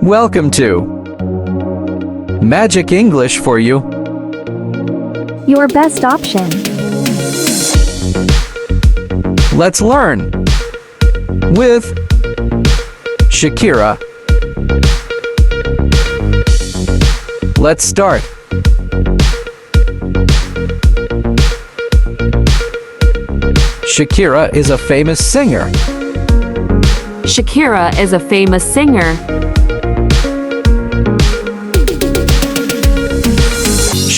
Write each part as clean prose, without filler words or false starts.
Welcome to Magic English for you. Your best option. Let's learn with Shakira. Let's start. Shakira is a famous singer. Shakira is a famous singer.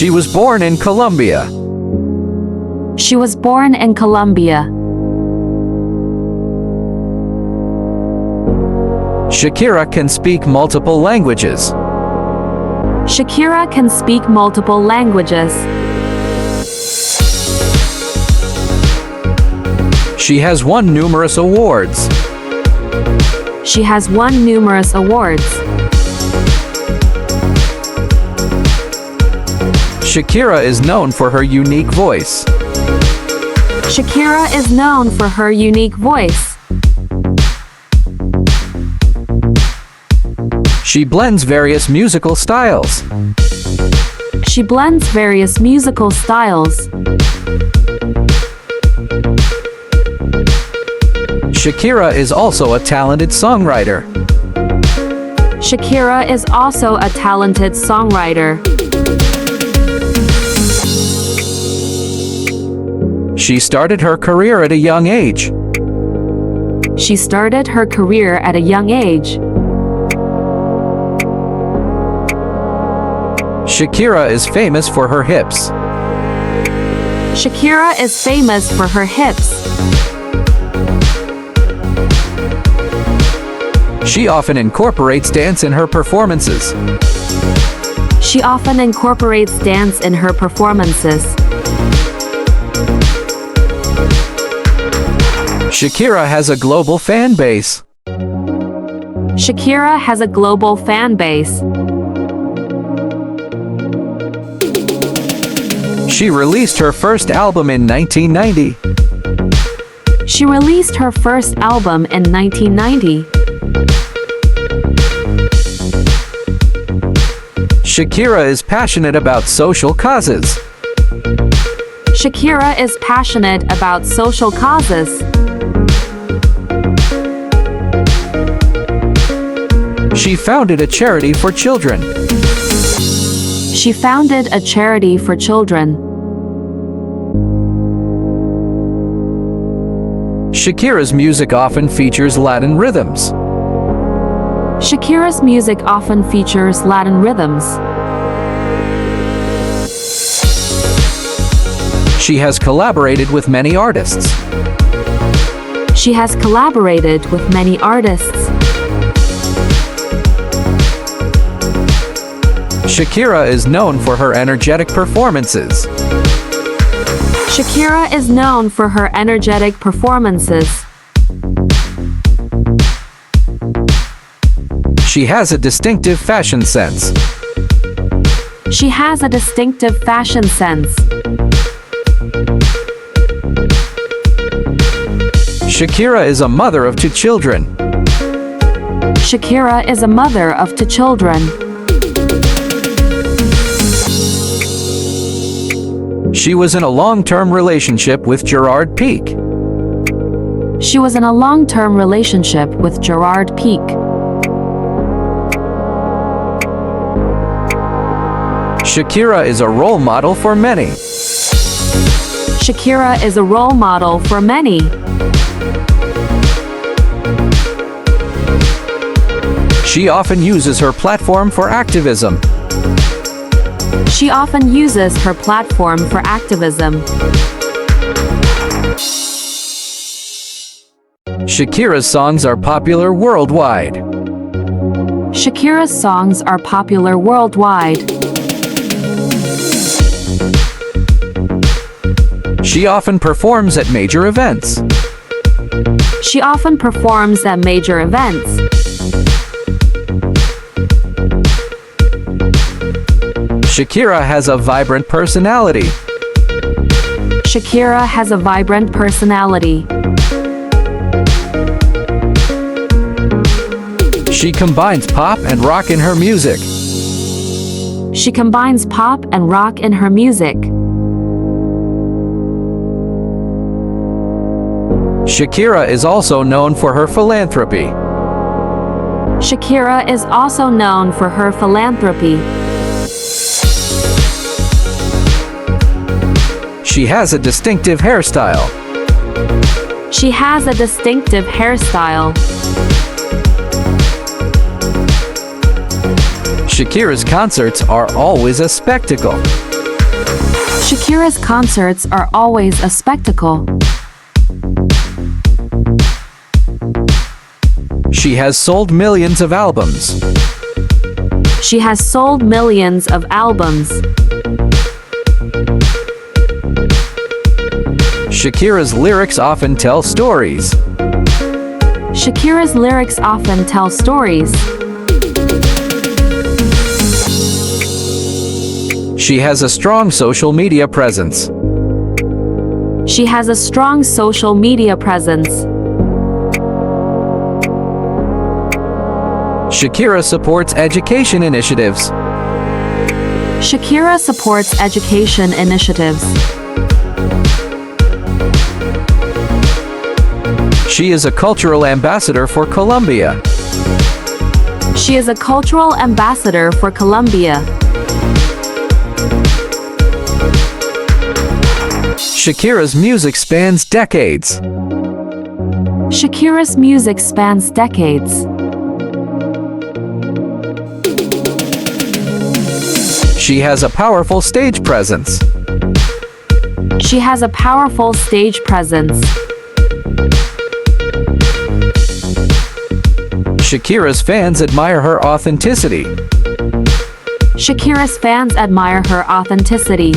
She was born in Colombia. She was born in Colombia. Shakira can speak multiple languages. Shakira can speak multiple languages. She has won numerous awards. She has won numerous awards. Shakira is known for her unique voice. Shakira is known for her unique voice. She blends various musical styles. She blends various musical styles. Shakira is also a talented songwriter. Shakira is also a talented songwriter. She started her career at a young age. She started her career at a young age. Shakira is famous for her hips. Shakira is famous for her hips. She often incorporates dance in her performances. She often incorporates dance in her performances. Shakira has a global fan base. Shakira has a global fan base. She released her first album in 1990. She released her first album in 1990. Shakira is passionate about social causes. Shakira is passionate about social causes. She founded a charity for children. She founded a charity for children. Shakira's music often features Latin rhythms. Shakira's music often features Latin rhythms. She has collaborated with many artists. She has collaborated with many artists. Shakira is known for her energetic performances. Shakira is known for her energetic performances. She has a distinctive fashion sense. She has a distinctive fashion sense. Shakira is a mother of two children. Shakira is a mother of two children. She was in a long-term relationship with Gerard Pique. She was in a long-term relationship with Gerard Pique. Shakira is a role model for many. Shakira is a role model for many. She often uses her platform for activism. She often uses her platform for activism. Shakira's songs are popular worldwide. Shakira's songs are popular worldwide. She often performs at major events. She often performs at major events. Shakira has a vibrant personality. Shakira has a vibrant personality. She combines pop and rock in her music. She combines pop and rock in her music. Shakira is also known for her philanthropy. Shakira is also known for her philanthropy. She has a distinctive hairstyle. She has a distinctive hairstyle. Shakira's concerts are always a spectacle. Shakira's concerts are always a spectacle. She has sold millions of albums. She has sold millions of albums. Shakira's lyrics often tell stories. Shakira's lyrics often tell stories. She has a strong social media presence. She has a strong social media presence. Shakira supports education initiatives. Shakira supports education initiatives. She is a cultural ambassador for Colombia. She is a cultural ambassador for Colombia. Shakira's music spans decades. Shakira's music spans decades. She has a powerful stage presence. She has a powerful stage presence. Shakira's fans admire her authenticity. Shakira's fans admire her authenticity.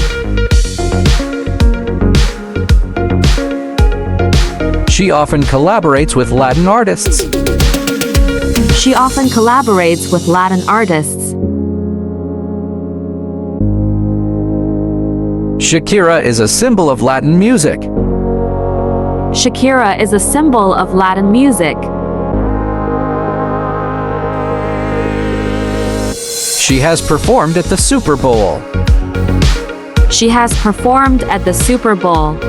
She often collaborates with Latin artists. She often collaborates with Latin artists. Shakira is a symbol of Latin music. Shakira is a symbol of Latin music. She has performed at the Super Bowl. She has performed at the Super Bowl.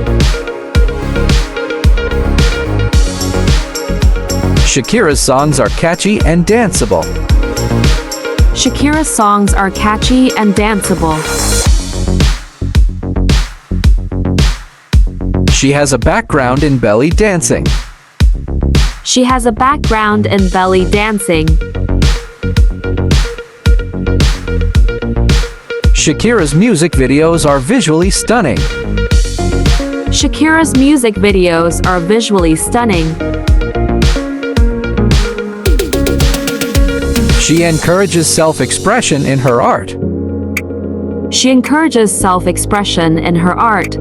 Shakira's songs are catchy and danceable. Shakira's songs are catchy and danceable. She has a background in belly dancing. She has a background in belly dancing. Shakira's music videos are visually stunning. Shakira's music videos are visually stunning. She encourages self-expression in her art. She encourages self-expression in her art.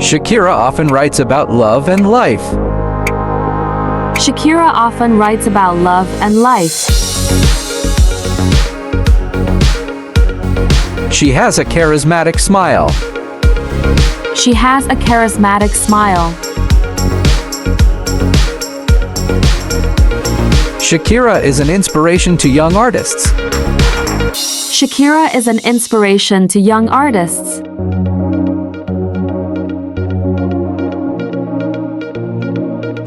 Shakira often writes about love and life. Shakira often writes about love and life. She has a charismatic smile. She has a charismatic smile. Shakira is an inspiration to young artists. Shakira is an inspiration to young artists.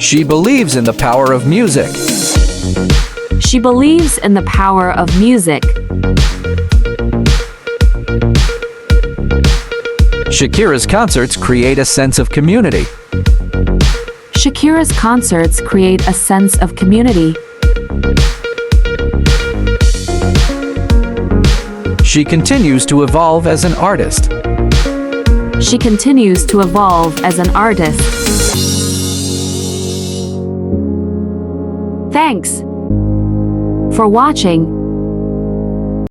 She believes in the power of music. She believes in the power of music. Shakira's concerts create a sense of community. Shakira's concerts create a sense of community. She continues to evolve as an artist. She continues to evolve as an artist. Thanks for watching.